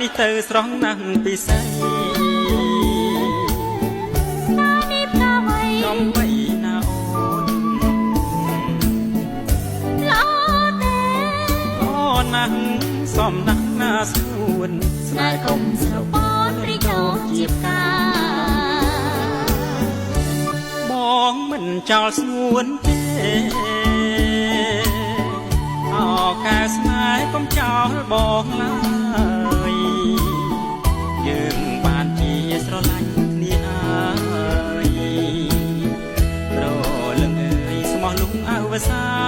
នេះទៅស្រស់ណាស់ពិសេសនេះប្រវៃកំបីណាអូនល្អទេអូនណាស់សំណាស់ណាស្រួនស្នេហ៍កុំស្រពន់រីកោជាផ្កាបងមិនចោលស្ងួនទេអោកែស្នេហ៍កុំចោលបងឡើយយើងបានជាស្រឡាញ់គ្នាហើយប្រលឹងអើយស្មោះលុងអវសា